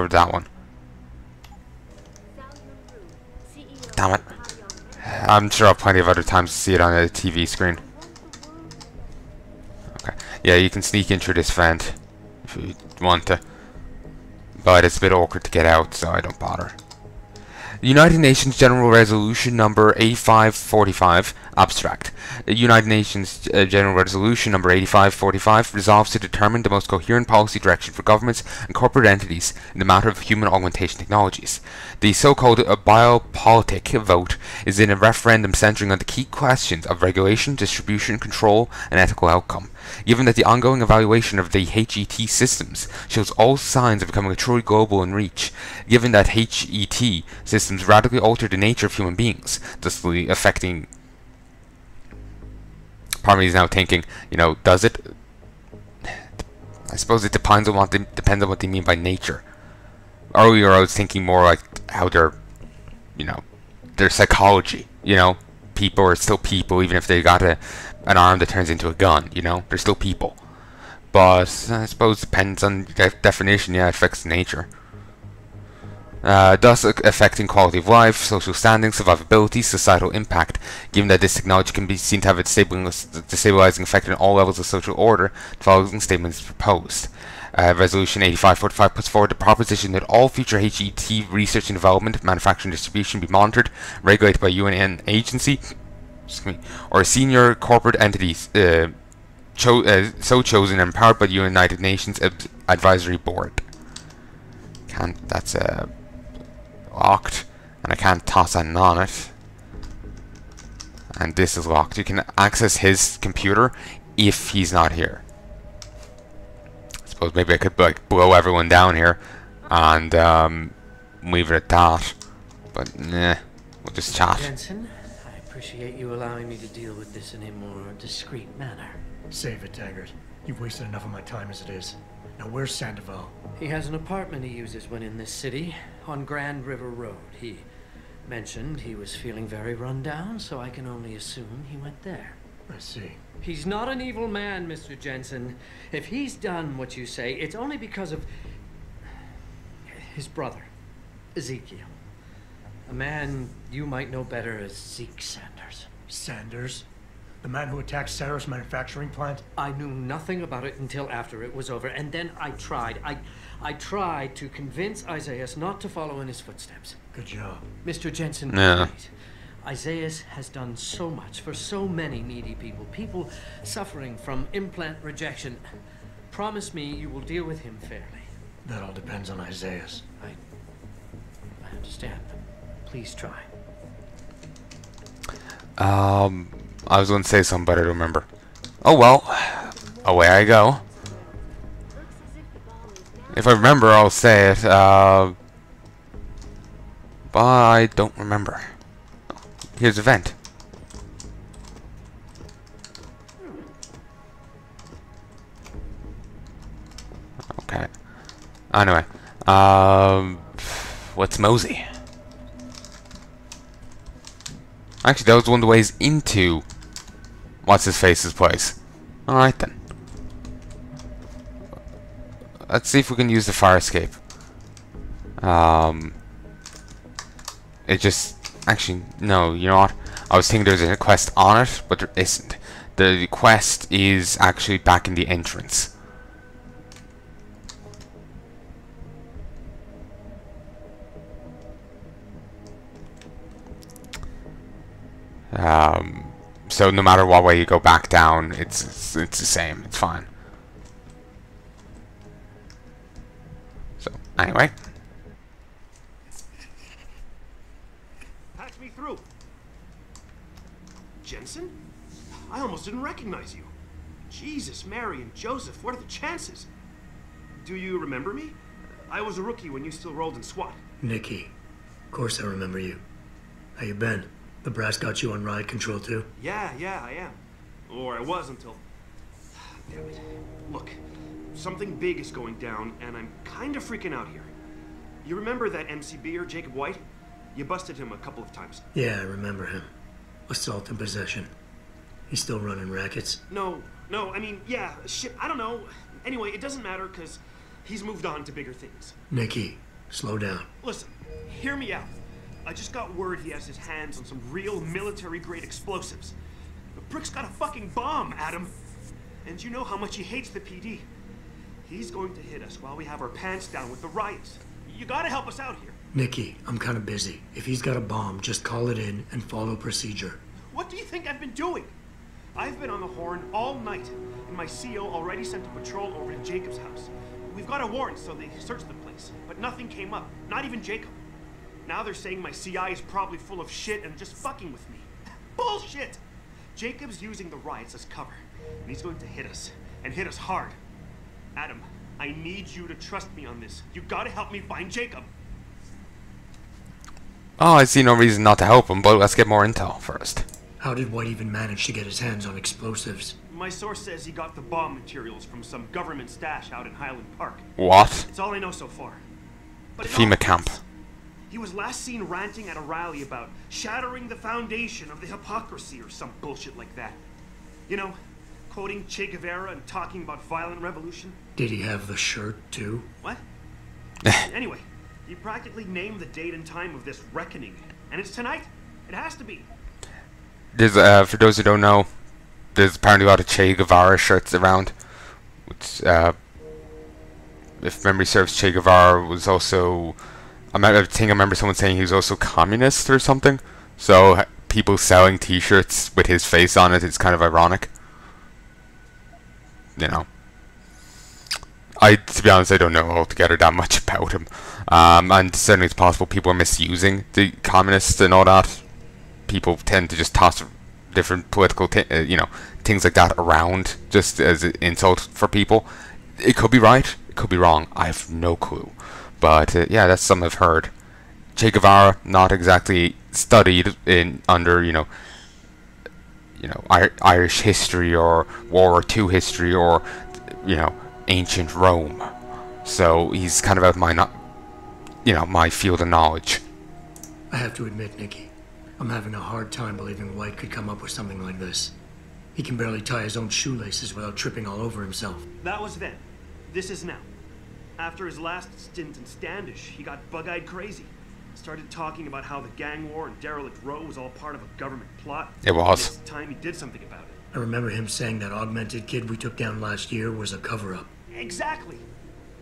for that one. Damn it. I'm sure I'll have plenty of other times to see it on a TV screen. Okay. Yeah, you can sneak in through this vent if you want to. But it's a bit awkward to get out, so I don't bother. The United Nations General Resolution number 8545, abstract. The United Nations General Resolution number 8545 resolves to determine the most coherent policy direction for governments and corporate entities in the matter of human augmentation technologies. The so-called biopolitic vote is in a referendum centering on the key questions of regulation, distribution, control, and ethical outcome. Given that the ongoing evaluation of the HET systems shows all signs of becoming truly global in reach, given that HET systems radically alter the nature of human beings, thusly affecting... Part of me is now thinking, you know, does it? I suppose it depends on what they mean by nature. Earlier I was thinking more like how they're, you know, their psychology, you know. People are still people, even if they got an arm that turns into a gun, you know. They're still people. But I suppose it depends on definition, yeah, it affects nature. Thus affecting quality of life, social standing, survivability, societal impact. Given that this technology can be seen to have a destabilizing effect on all levels of social order, the following statement is proposed. Resolution 8545 puts forward the proposition that all future HET research and development, manufacturing and distribution be monitored, regulated by UN agency, or a senior corporate entity so chosen and empowered by the United Nations Advisory Board. That's locked, and I can't toss anything on it. And this is locked. You can access his computer if he's not here. I suppose maybe I could like blow everyone down here and leave it at that. But nah, we'll just chat. Jensen, I appreciate you allowing me to deal with this in a more discreet manner. Save it, Taggart. You've wasted enough of my time as it is. Now where's Sandoval? He has an apartment he uses when in this city, on Grand River Road. He mentioned he was feeling very run down, so I can only assume he went there. I see. He's not an evil man, Mr. Jensen. If he's done what you say, it's only because of his brother, Ezekiel. A man you might know better as Zeke Sanders. Sanders? The man who attacked Sarah's manufacturing plant? I knew nothing about it until after it was over, and then I tried. I tried to convince Isaiah not to follow in his footsteps. Good job. Mr. Jensen, Yeah. please. Isaiah has done so much for so many needy people. People suffering from implant rejection. Promise me you will deal with him fairly. That all depends on Isaiah's. I understand. Please try. I was going to say something, but I don't remember. Oh well, away I go. If I remember, I'll say it. But I don't remember. Here's a vent. Okay. Anyway, let's mosey. Actually, that was one of the ways into what's-his-face's place. Alright then. Let's see if we can use the fire escape. It just... Actually, no, you know what? I was thinking there was a quest on it, but there isn't. The quest is actually back in the entrance. So no matter what way you go back down, it's the same. It's fine. So anyway, patch me through. Jensen? I almost didn't recognize you. Jesus, Mary, and Joseph. What are the chances? Do you remember me? I was a rookie when you still rolled in SWAT. Nikki. Of course I remember you. How you been? The brass got you on ride control too? Yeah, I am. Or I was until... Damn it. Look, something big is going down, and I'm kind of freaking out here. You remember that MCBer, Jacob White? You busted him a couple of times. Yeah, I remember him. Assault and possession. He's still running rackets? No, I mean, yeah, shit, I don't know. Anyway, it doesn't matter, because he's moved on to bigger things. Nikki, Slow down. Listen, hear me out. I just got word he has his hands on some real military-grade explosives. The prick's got a fucking bomb, Adam. And you know how much he hates the PD. He's going to hit us while we have our pants down with the riots. You gotta help us out here. Nikki, I'm kind of busy. If he's got a bomb, just call it in and follow procedure. What do you think I've been doing? I've been on the horn all night, and my CO already sent a patrol over to Jacob's house. We've got a warrant, so they searched the place, but nothing came up, not even Jacob. Now they're saying my CI is probably full of shit and just fucking with me. Bullshit! Jacob's using the riots as cover, and he's going to hit us, and hit us hard. Adam, I need you to trust me on this. You gotta help me find Jacob. Oh, I see no reason not to help him, but let's get more intel first. How did White even manage to get his hands on explosives? My source says he got the bomb materials from some government stash out in Highland Park. What? It's all I know so far. But The FEMA camp. He was last seen ranting at a rally about shattering the foundation of the hypocrisy or some bullshit like that. You know, quoting Che Guevara and talking about violent revolution. Did he have the shirt, too? What? Anyway, he practically named the date and time of this reckoning. And it's tonight. It has to be. There's, for those who don't know, there's apparently a lot of Che Guevara shirts around. Which, if memory serves, Che Guevara was also... I think I remember someone saying he was also communist or something. So, people selling t-shirts with his face on it is kind of ironic. You know. To be honest, I don't know altogether that much about him. And certainly it's possible people are misusing the communists and all that. People tend to just toss different political, things like that around just as an insult for people. It could be right, it could be wrong. I have no clue. But yeah, that's something I've heard. Che Guevara, not exactly studied under Irish history or World War II history or ancient Rome. So he's kind of out my field of knowledge. I have to admit, Nikki, I'm having a hard time believing White could come up with something like this. He can barely tie his own shoelaces without tripping all over himself. That was then. This is now. After his last stint in Standish, he got bug-eyed crazy. Started talking about how the gang war and Derelict Row was all part of a government plot. It was. It's time he did something about it. I remember him saying that augmented kid we took down last year was a cover-up. Exactly.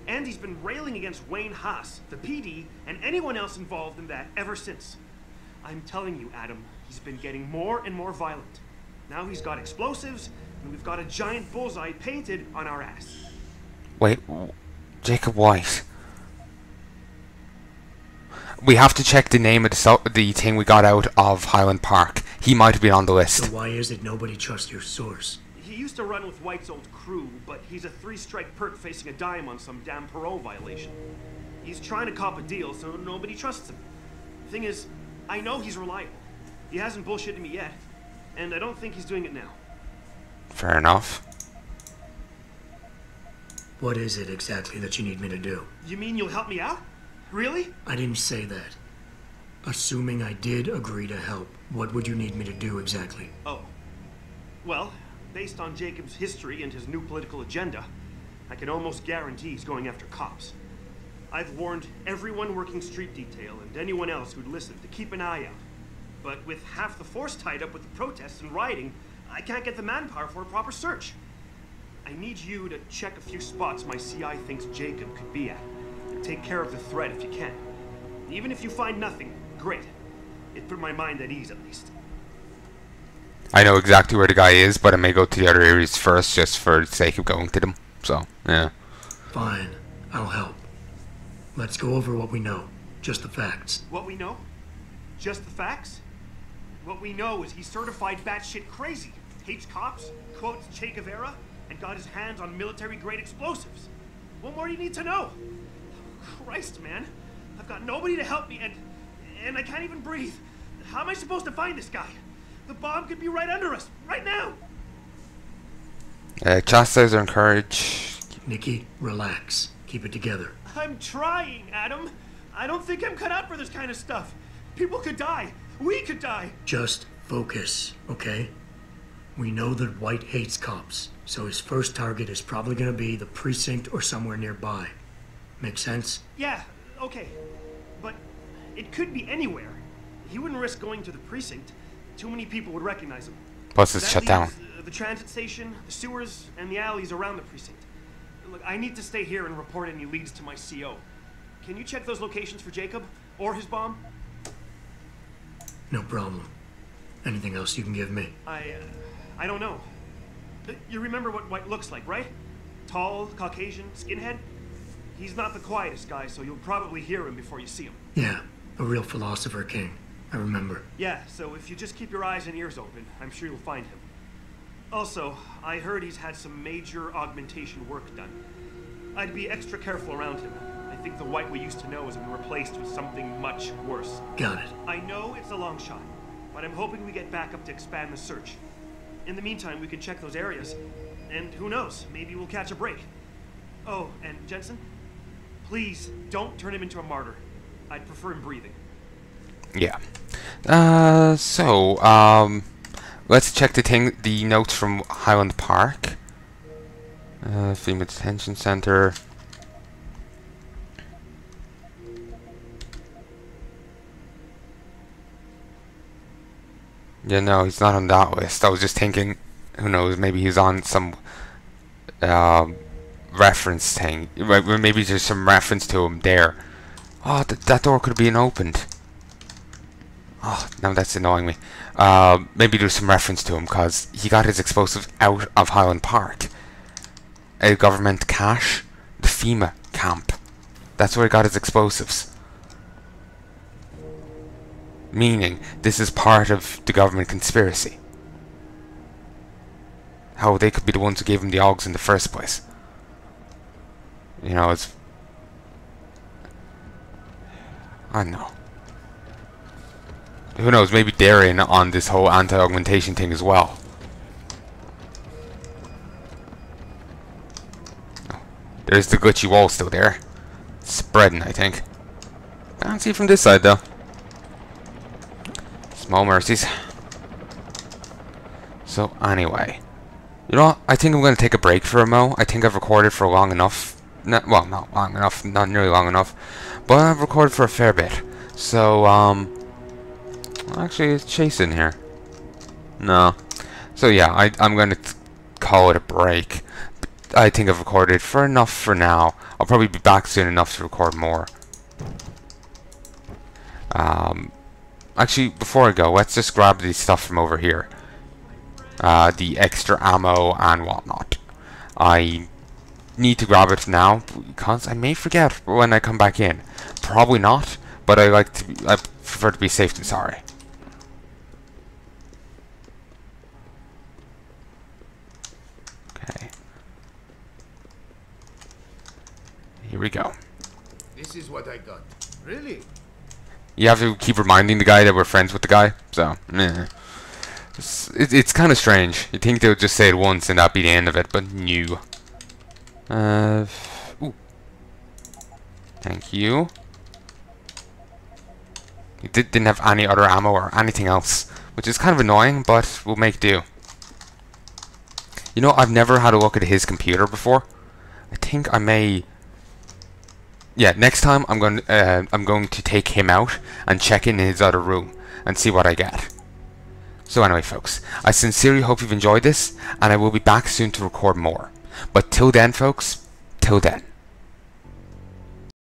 And he's been railing against Wayne Haas, the PD, and anyone else involved in that ever since. I'm telling you, Adam, he's been getting more and more violent. Now he's got explosives, and we've got a giant bullseye painted on our ass. Wait, Jacob White. We have to check the name of the thing we got out of Highland Park. He might have been on the list. So why is it nobody trusts your source? He used to run with White's old crew, but he's a 3-strike perk facing a dime on some damn parole violation. He's trying to cop a deal, so nobody trusts him. Thing is, I know he's reliable. He hasn't bullshitted me yet, and I don't think he's doing it now. Fair enough. What is it exactly that you need me to do? You mean you'll help me out? Really? I didn't say that. Assuming I did agree to help, what would you need me to do exactly? Oh. Well, based on Jacob's history and his new political agenda, I can almost guarantee he's going after cops. I've warned everyone working street detail and anyone else who'd listen to keep an eye out. But with half the force tied up with the protests and rioting, I can't get the manpower for a proper search. I need you to check a few spots my CI thinks Jacob could be at, and take care of the threat if you can. Even if you find nothing, great. It put my mind at ease, at least. I know exactly where the guy is, but I may go to the other areas first, just for the sake of going to them. So, yeah. Fine. I'll help. Let's go over what we know. Just the facts. What we know? Just the facts? What we know is he's certified batshit crazy, hates cops, quotes Che Guevara, and got his hands on military-grade explosives. What more do you need to know? Christ, man. I've got nobody to help me, and I can't even breathe. How am I supposed to find this guy? The bomb could be right under us, right now! Chastise or encourage. Nikki, relax. Keep it together. I'm trying, Adam. I don't think I'm cut out for this kind of stuff. People could die. We could die. Just focus, okay? We know that White hates cops, so his first target is probably going to be the precinct or somewhere nearby. Make sense? Yeah, Okay, but it could be anywhere. He wouldn't risk going to the precinct. Too many people would recognize him. Plus it's That shut down. leaves, the transit station, the sewers, and the alleys around the precinct. Look, I need to stay here and report any leads to my CO. Can you check those locations for Jacob? Or his bomb? No problem. Anything else you can give me? I don't know. You remember what White looks like, right? Tall, Caucasian, skinhead? He's not the quietest guy, so you'll probably hear him before you see him. Yeah, a real philosopher king. I remember. Yeah, so if you just keep your eyes and ears open, I'm sure you'll find him. Also, I heard he's had some major augmentation work done. I'd be extra careful around him. I think the White we used to know has been replaced with something much worse. Got it. I know it's a long shot, but I'm hoping we get backup to expand the search. In the meantime, we can check those areas, and who knows, maybe we'll catch a break. Oh, and Jensen, please don't turn him into a martyr. I'd prefer him breathing. Yeah. Let's check the notes from Highland Park. Female Detention Center. Yeah, no, he's not on that list. I was just thinking, who knows, maybe he's on some reference thing. Maybe there's some reference to him there. Oh, that door could have been opened. Oh, now that's annoying me. Maybe there's some reference to him, because he got his explosives out of Highland Park. A government cache. The FEMA camp. That's where he got his explosives. Meaning, this is part of the government conspiracy. How they could be the ones who gave him the AUGs in the first place. You know, it's... I don't know. Who knows, maybe they're in on this whole anti-augmentation thing as well. Oh, there's the glitchy wall still there. It's spreading, I think. Can't see from this side, though. Small mercies. So, anyway. You know what? I think I'm going to take a break for a mo. I think I've recorded for long enough. Well, not long enough. Not nearly long enough. But I've recorded for a fair bit. So, actually, it's chasing here. No. So, yeah, I'm going to call it a break. I think I've recorded for enough for now. I'll probably be back soon enough to record more. Actually, before I go, let's just grab the stuff from over here. The extra ammo and whatnot. I need to grab it now because I may forget when I come back in. Probably not, but I prefer to be safe than sorry. Okay. Here we go. This is what I got. Really? You have to keep reminding the guy that we're friends with the guy, so, meh. It's kind of strange. You'd think they would just say it once and that'd be the end of it, but no. Ooh. Thank you. He didn't have any other ammo or anything else, which is kind of annoying, but we'll make do. You know, I've never had a look at his computer before. I think I may... Yeah, next time I'm going to take him out and check in his other room and see what I get. So anyway, folks, I sincerely hope you've enjoyed this, and I will be back soon to record more. But till then, folks, till then.